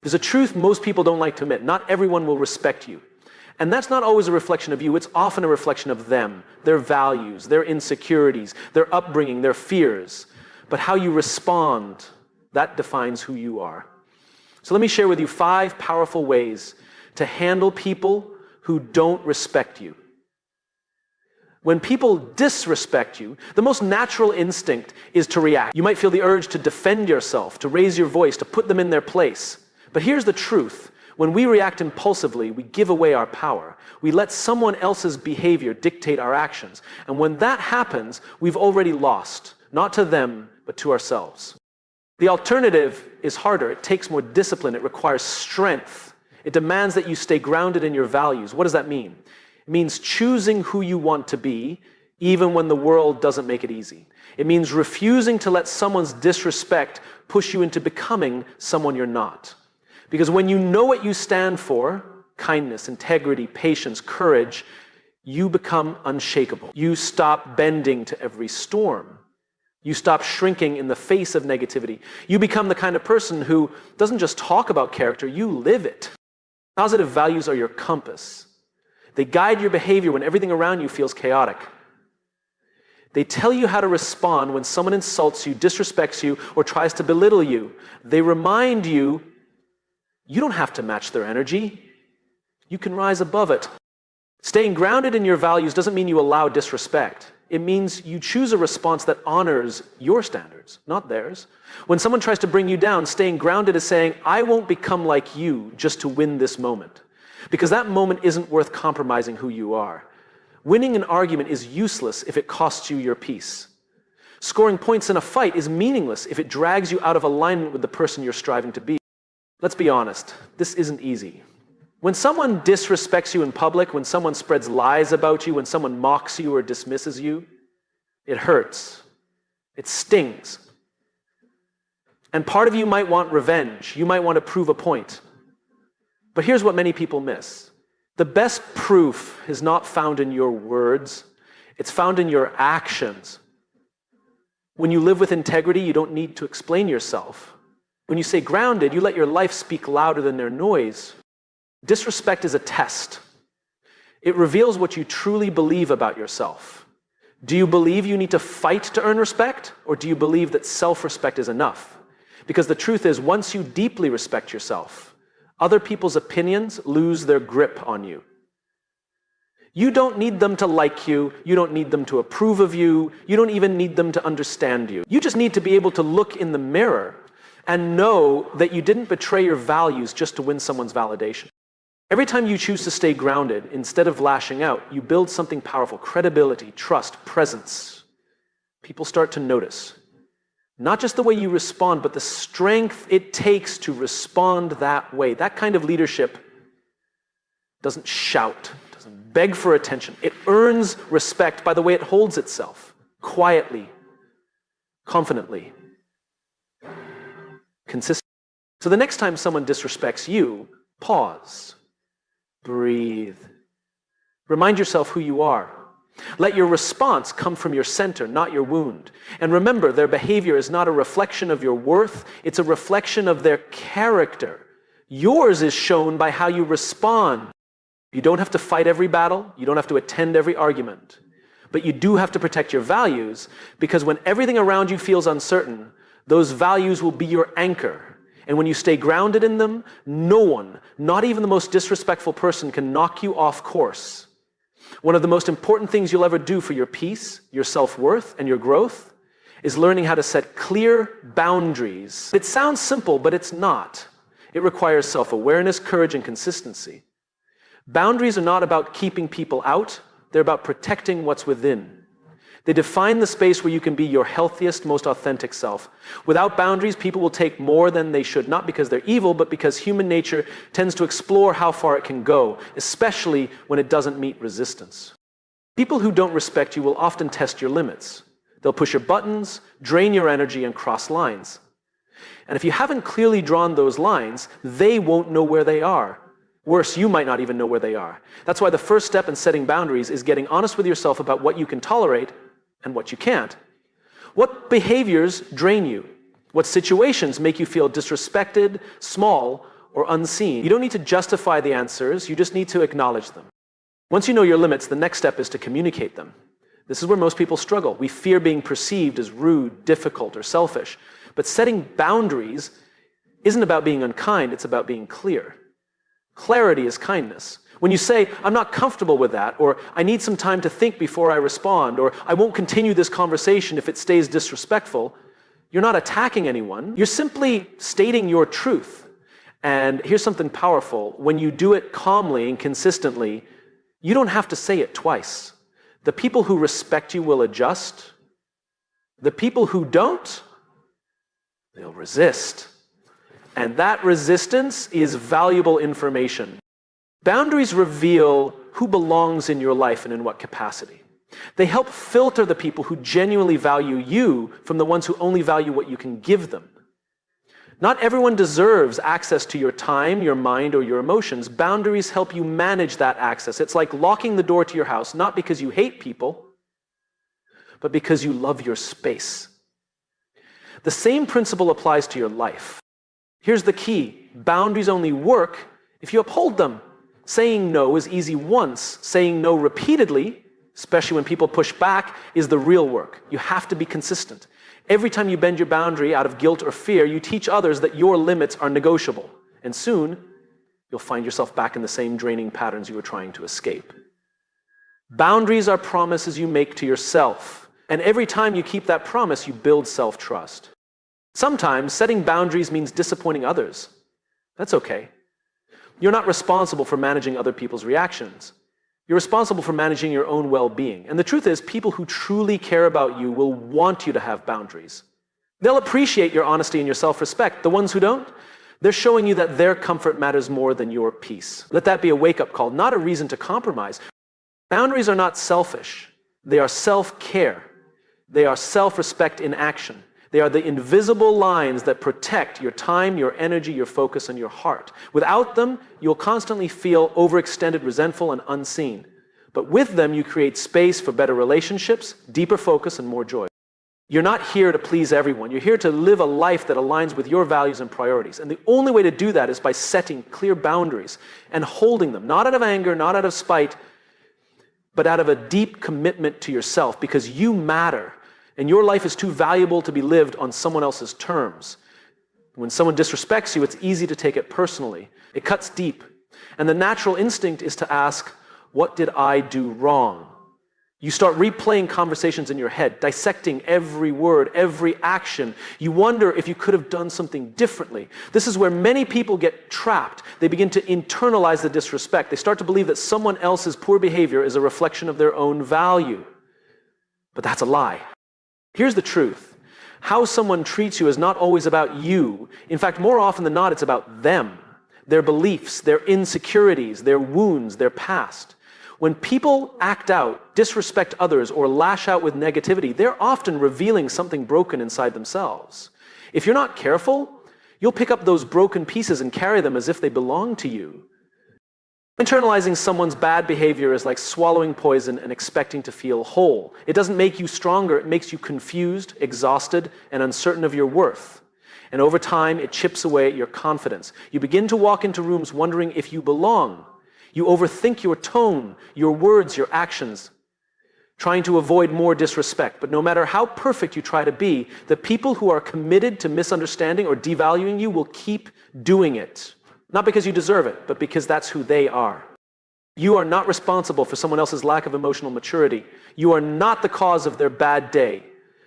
There's a truth most people don't like to admit. Not everyone will respect you. And that's not always a reflection of you. It's often a reflection of them, their values, their insecurities, their upbringing, their fears. But how you respond, that defines who you are. So let me share with you 5 powerful ways to handle people who don't respect you. When people disrespect you, the most natural instinct is to react. You might feel the urge to defend yourself, to raise your voice, to put them in their place. But here's the truth. When we react impulsively, we give away our power. We let someone else's behavior dictate our actions. And when that happens, we've already lost, not to them, but to ourselves. The alternative is harder. It takes more discipline. It requires strength. It demands that you stay grounded in your values. What does that mean? It means choosing who you want to be, even when the world doesn't make it easy. It means refusing to let someone's disrespect push you into becoming someone you're not. Because when you know what you stand for, kindness, integrity, patience, courage, you become unshakable. You stop bending to every storm. You stop shrinking in the face of negativity. You become the kind of person who doesn't just talk about character, you live it. Positive values are your compass. They guide your behavior when everything around you feels chaotic. They tell you how to respond when someone insults you, disrespects you, or tries to belittle you. They remind you, you don't have to match their energy. You can rise above it. Staying grounded in your values doesn't mean you allow disrespect. It means you choose a response that honors your standards, not theirs. When someone tries to bring you down, staying grounded is saying, I won't become like you just to win this moment. Because that moment isn't worth compromising who you are. Winning an argument is useless if it costs you your peace. Scoring points in a fight is meaningless if it drags you out of alignment with the person you're striving to be. Let's be honest, this isn't easy. When someone disrespects you in public, when someone spreads lies about you, when someone mocks you or dismisses you, it hurts. It stings. And part of you might want revenge. You might want to prove a point. But here's what many people miss. The best proof is not found in your words. It's found in your actions. When you live with integrity, you don't need to explain yourself. When you stay grounded, you let your life speak louder than their noise. Disrespect is a test. It reveals what you truly believe about yourself. Do you believe you need to fight to earn respect, or do you believe that self-respect is enough? Because the truth is, once you deeply respect yourself, other people's opinions lose their grip on you. You don't need them to like you. You don't need them to approve of you. You don't even need them to understand you. You just need to be able to look in the mirror and know that you didn't betray your values just to win someone's validation. Every time you choose to stay grounded, instead of lashing out, you build something powerful: credibility, trust, presence. People start to notice. Not just the way you respond, but the strength it takes to respond that way. That kind of leadership doesn't shout, doesn't beg for attention. It earns respect by the way it holds itself, quietly, confidently, consistently. So the next time someone disrespects you, pause, breathe. Remind yourself who you are. Let your response come from your center, not your wound. And remember, their behavior is not a reflection of your worth, it's a reflection of their character. Yours is shown by how you respond. You don't have to fight every battle, you don't have to attend every argument. But you do have to protect your values, because when everything around you feels uncertain, those values will be your anchor. And when you stay grounded in them, no one, not even the most disrespectful person, can knock you off course. One of the most important things you'll ever do for your peace, your self-worth, and your growth is learning how to set clear boundaries. It sounds simple, but it's not. It requires self-awareness, courage, and consistency. Boundaries are not about keeping people out. They're about protecting what's within. They define the space where you can be your healthiest, most authentic self. Without boundaries, people will take more than they should, not because they're evil, but because human nature tends to explore how far it can go, especially when it doesn't meet resistance. People who don't respect you will often test your limits. They'll push your buttons, drain your energy, and cross lines. And if you haven't clearly drawn those lines, they won't know where they are. Worse, you might not even know where they are. That's why the first step in setting boundaries is getting honest with yourself about what you can tolerate and what you can't. What behaviors drain you? What situations make you feel disrespected, small, or unseen. You don't need to justify the answers, you just need to acknowledge them. Once you know your limits, the next step is to communicate them. This is where most people struggle. We fear being perceived as rude, difficult, or selfish. But setting boundaries isn't about being unkind, it's about being clear. Clarity is kindness. When you say, I'm not comfortable with that, or I need some time to think before I respond, or I won't continue this conversation if it stays disrespectful, you're not attacking anyone. You're simply stating your truth. And here's something powerful. When you do it calmly and consistently, you don't have to say it twice. The people who respect you will adjust. The people who don't, they'll resist. And that resistance is valuable information. Boundaries reveal who belongs in your life and in what capacity. They help filter the people who genuinely value you from the ones who only value what you can give them. Not everyone deserves access to your time, your mind, or your emotions. Boundaries help you manage that access. It's like locking the door to your house, not because you hate people, but because you love your space. The same principle applies to your life. Here's the key. Boundaries only work if you uphold them. Saying no is easy once. Saying no repeatedly, especially when people push back, is the real work. You have to be consistent. Every time you bend your boundary out of guilt or fear, you teach others that your limits are negotiable. And soon, you'll find yourself back in the same draining patterns you were trying to escape. Boundaries are promises you make to yourself. And every time you keep that promise, you build self-trust. Sometimes setting boundaries means disappointing others. That's okay. You're not responsible for managing other people's reactions. You're responsible for managing your own well-being. And the truth is, people who truly care about you will want you to have boundaries. They'll appreciate your honesty and your self-respect. The ones who don't, they're showing you that their comfort matters more than your peace. Let that be a wake-up call, not a reason to compromise. Boundaries are not selfish. They are self-care. They are self-respect in action. They are the invisible lines that protect your time, your energy, your focus, and your heart. Without them, you'll constantly feel overextended, resentful, and unseen. But with them, you create space for better relationships, deeper focus, and more joy. You're not here to please everyone. You're here to live a life that aligns with your values and priorities. And the only way to do that is by setting clear boundaries and holding them, not out of anger, not out of spite, but out of a deep commitment to yourself, because you matter. And your life is too valuable to be lived on someone else's terms. When someone disrespects you, it's easy to take it personally. It cuts deep. And the natural instinct is to ask, what did I do wrong? You start replaying conversations in your head, dissecting every word, every action. You wonder if you could have done something differently. This is where many people get trapped. They begin to internalize the disrespect. They start to believe that someone else's poor behavior is a reflection of their own value. But that's a lie. Here's the truth. How someone treats you is not always about you. In fact, more often than not, it's about them, their beliefs, their insecurities, their wounds, their past. When people act out, disrespect others, or lash out with negativity, they're often revealing something broken inside themselves. If you're not careful, you'll pick up those broken pieces and carry them as if they belong to you. Internalizing someone's bad behavior is like swallowing poison and expecting to feel whole. It doesn't make you stronger, it makes you confused, exhausted, and uncertain of your worth. And over time, it chips away at your confidence. You begin to walk into rooms wondering if you belong. You overthink your tone, your words, your actions, trying to avoid more disrespect. But no matter how perfect you try to be, the people who are committed to misunderstanding or devaluing you will keep doing it. Not because you deserve it, but because that's who they are. You are not responsible for someone else's lack of emotional maturity. You are not the cause of their bad day,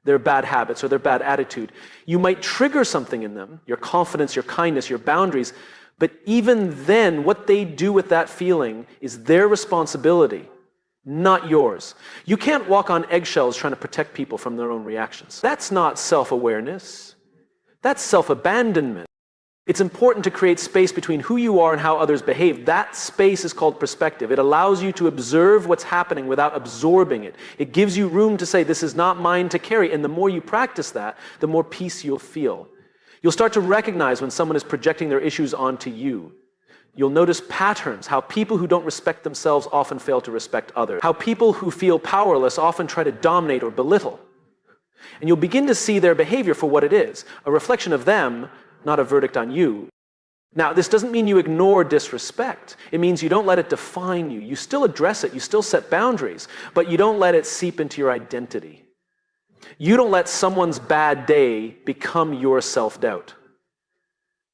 their bad habits, or their bad attitude. You might trigger something in them, your confidence, your kindness, your boundaries, but even then, what they do with that feeling is their responsibility, not yours. You can't walk on eggshells trying to protect people from their own reactions. That's not self-awareness. That's self-abandonment. It's important to create space between who you are and how others behave. That space is called perspective. It allows you to observe what's happening without absorbing it. It gives you room to say, this is not mine to carry. And the more you practice that, the more peace you'll feel. You'll start to recognize when someone is projecting their issues onto you. You'll notice patterns, how people who don't respect themselves often fail to respect others, how people who feel powerless often try to dominate or belittle. And you'll begin to see their behavior for what it is, a reflection of them, not a verdict on you. Now, this doesn't mean you ignore disrespect. It means you don't let it define you. You still address it, you still set boundaries, but you don't let it seep into your identity. You don't let someone's bad day become your self-doubt.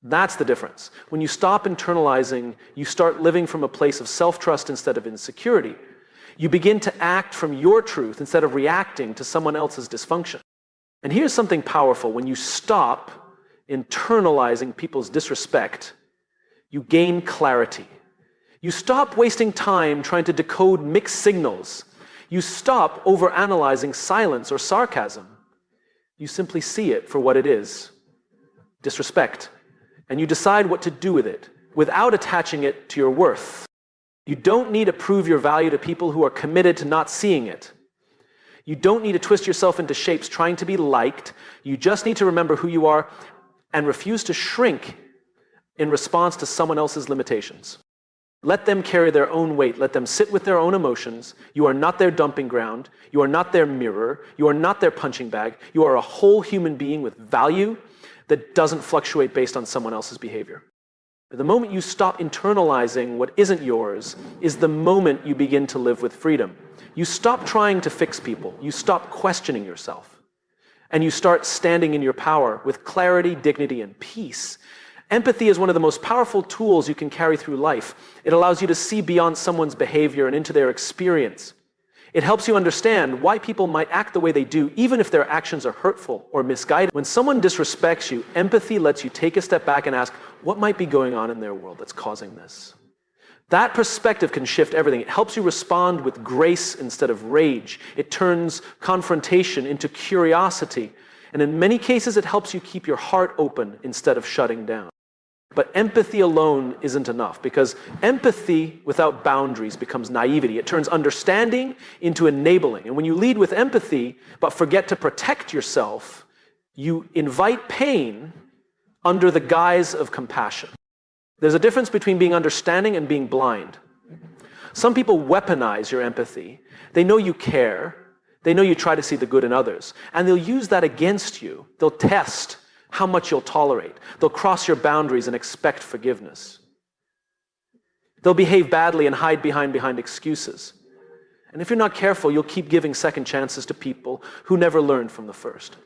That's the difference. When you stop internalizing, you start living from a place of self-trust instead of insecurity. You begin to act from your truth instead of reacting to someone else's dysfunction. And here's something powerful. When you stop internalizing people's disrespect, you gain clarity. You stop wasting time trying to decode mixed signals. You stop overanalyzing silence or sarcasm. You simply see it for what it is, disrespect. And you decide what to do with it without attaching it to your worth. You don't need to prove your value to people who are committed to not seeing it. You don't need to twist yourself into shapes trying to be liked. You just need to remember who you are and refuse to shrink in response to someone else's limitations. Let them carry their own weight. Let them sit with their own emotions. You are not their dumping ground. You are not their mirror. You are not their punching bag. You are a whole human being with value that doesn't fluctuate based on someone else's behavior. But the moment you stop internalizing what isn't yours is the moment you begin to live with freedom. You stop trying to fix people. You stop questioning yourself. And you start standing in your power with clarity, dignity, and peace. Empathy is one of the most powerful tools you can carry through life. It allows you to see beyond someone's behavior and into their experience. It helps you understand why people might act the way they do, even if their actions are hurtful or misguided. When someone disrespects you, empathy lets you take a step back and ask, what might be going on in their world that's causing this? That perspective can shift everything. It helps you respond with grace instead of rage. It turns confrontation into curiosity. And in many cases, it helps you keep your heart open instead of shutting down. But empathy alone isn't enough, because empathy without boundaries becomes naivety. It turns understanding into enabling. And when you lead with empathy, but forget to protect yourself, you invite pain under the guise of compassion. There's a difference between being understanding and being blind. Some people weaponize your empathy. They know you care. They know you try to see the good in others. And they'll use that against you. They'll test how much you'll tolerate. They'll cross your boundaries and expect forgiveness. They'll behave badly and hide behind excuses. And if you're not careful, you'll keep giving second chances to people who never learned from the first.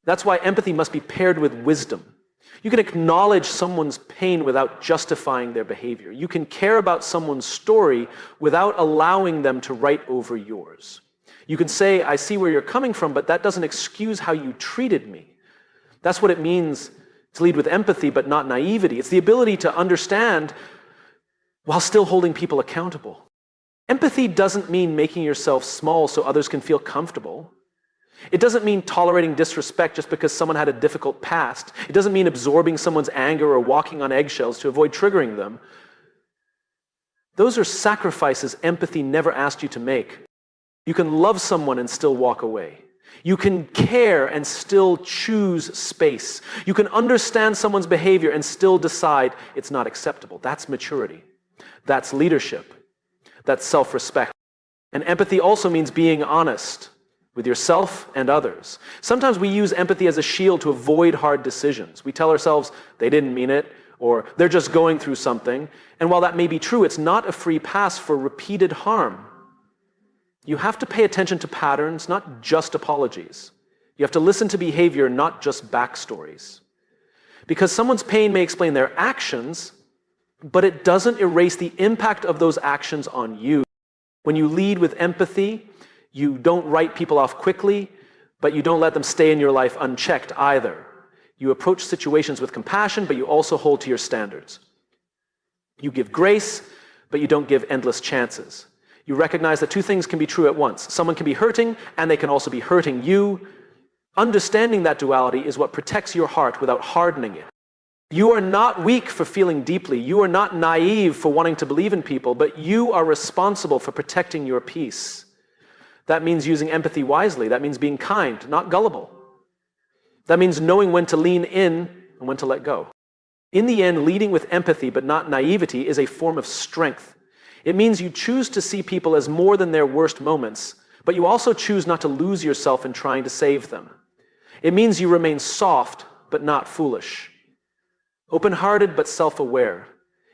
That's why empathy must be paired with wisdom. You can acknowledge someone's pain without justifying their behavior. You can care about someone's story without allowing them to write over yours. You can say, I see where you're coming from, but that doesn't excuse how you treated me. That's what it means to lead with empathy, but not naivety. It's the ability to understand while still holding people accountable. Empathy doesn't mean making yourself small so others can feel comfortable. It doesn't mean tolerating disrespect just because someone had a difficult past. It doesn't mean absorbing someone's anger or walking on eggshells to avoid triggering them. Those are sacrifices empathy never asked you to make. You can love someone and still walk away. You can care and still choose space. You can understand someone's behavior and still decide it's not acceptable. That's maturity. That's leadership. That's self-respect. And empathy also means being honest with yourself and others. Sometimes we use empathy as a shield to avoid hard decisions. We tell ourselves they didn't mean it, or they're just going through something. And while that may be true, it's not a free pass for repeated harm. You have to pay attention to patterns, not just apologies. You have to listen to behavior, not just backstories. Because someone's pain may explain their actions, but it doesn't erase the impact of those actions on you. When you lead with empathy, you don't write people off quickly, but you don't let them stay in your life unchecked either. You approach situations with compassion, but you also hold to your standards. You give grace, but you don't give endless chances. You recognize that two things can be true at once. Someone can be hurting, and they can also be hurting you. Understanding that duality is what protects your heart without hardening it. You are not weak for feeling deeply. You are not naive for wanting to believe in people, but you are responsible for protecting your peace. That means using empathy wisely. That means being kind, not gullible. That means knowing when to lean in and when to let go. In the end, leading with empathy but not naivety is a form of strength. It means you choose to see people as more than their worst moments, but you also choose not to lose yourself in trying to save them. It means you remain soft but not foolish. Open-hearted but self-aware.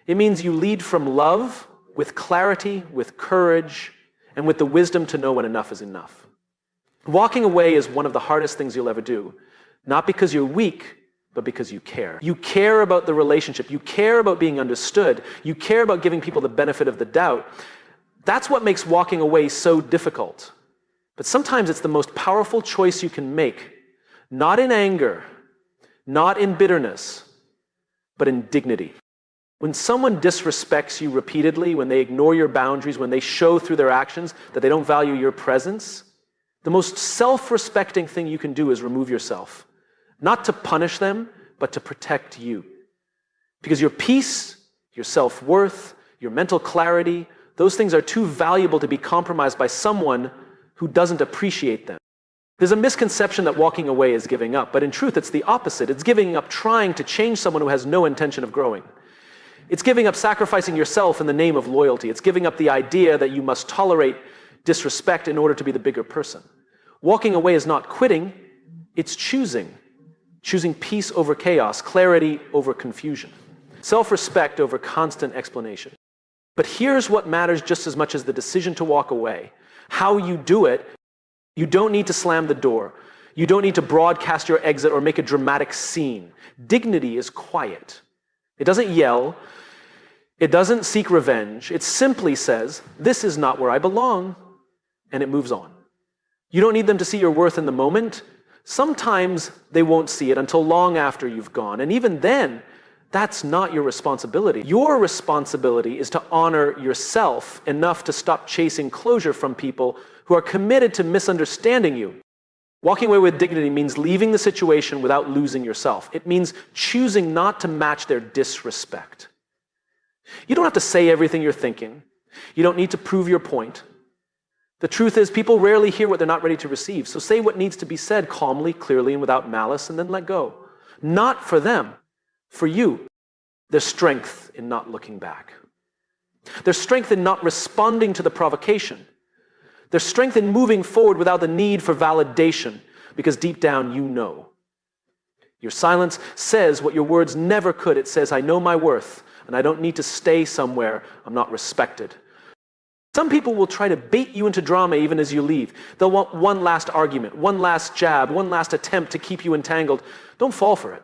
It means you lead from love, with clarity, with courage, and with the wisdom to know when enough is enough. Walking away is one of the hardest things you'll ever do, not because you're weak, but because you care. You care about the relationship. You care about being understood. You care about giving people the benefit of the doubt. That's what makes walking away so difficult. But sometimes it's the most powerful choice you can make, not in anger, not in bitterness, but in dignity. When someone disrespects you repeatedly, when they ignore your boundaries, when they show through their actions that they don't value your presence, the most self-respecting thing you can do is remove yourself. Not to punish them, but to protect you. Because your peace, your self-worth, your mental clarity, those things are too valuable to be compromised by someone who doesn't appreciate them. There's a misconception that walking away is giving up, but in truth it's the opposite. It's giving up trying to change someone who has no intention of growing. It's giving up sacrificing yourself in the name of loyalty. It's giving up the idea that you must tolerate disrespect in order to be the bigger person. Walking away is not quitting, it's choosing. Choosing peace over chaos, clarity over confusion, self-respect over constant explanation. But here's what matters just as much as the decision to walk away. How you do it, you don't need to slam the door. You don't need to broadcast your exit or make a dramatic scene. Dignity is quiet. It doesn't yell. It doesn't seek revenge. It simply says, this is not where I belong, and it moves on. You don't need them to see your worth in the moment. Sometimes they won't see it until long after you've gone. And even then, that's not your responsibility. Your responsibility is to honor yourself enough to stop chasing closure from people who are committed to misunderstanding you. Walking away with dignity means leaving the situation without losing yourself. It means choosing not to match their disrespect. You don't have to say everything you're thinking. You don't need to prove your point. The truth is, people rarely hear what they're not ready to receive. So say what needs to be said calmly, clearly, and without malice, and then let go. Not for them, for you. There's strength in not looking back. There's strength in not responding to the provocation. There's strength in moving forward without the need for validation, because deep down you know. Your silence says what your words never could. It says, I know my worth, and I don't need to stay somewhere I'm not respected. Some people will try to bait you into drama even as you leave. They'll want one last argument, one last jab, one last attempt to keep you entangled. Don't fall for it.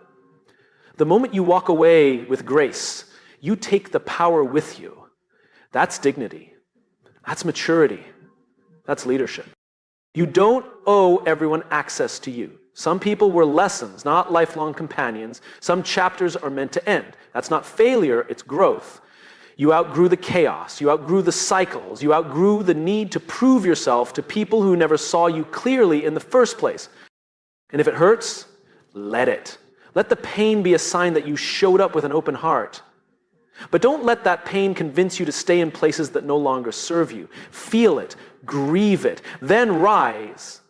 The moment you walk away with grace, you take the power with you. That's dignity. That's maturity. That's leadership. You don't owe everyone access to you. Some people were lessons, not lifelong companions. Some chapters are meant to end. That's not failure, it's growth. You outgrew the chaos, you outgrew the cycles, you outgrew the need to prove yourself to people who never saw you clearly in the first place. And if it hurts, let it. Let the pain be a sign that you showed up with an open heart. But don't let that pain convince you to stay in places that no longer serve you. Feel it, grieve it, then rise.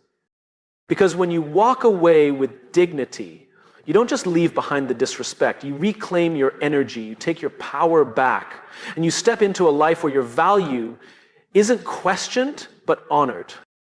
Because when you walk away with dignity, you don't just leave behind the disrespect. You reclaim your energy. You take your power back. And you step into a life where your value isn't questioned, but honored.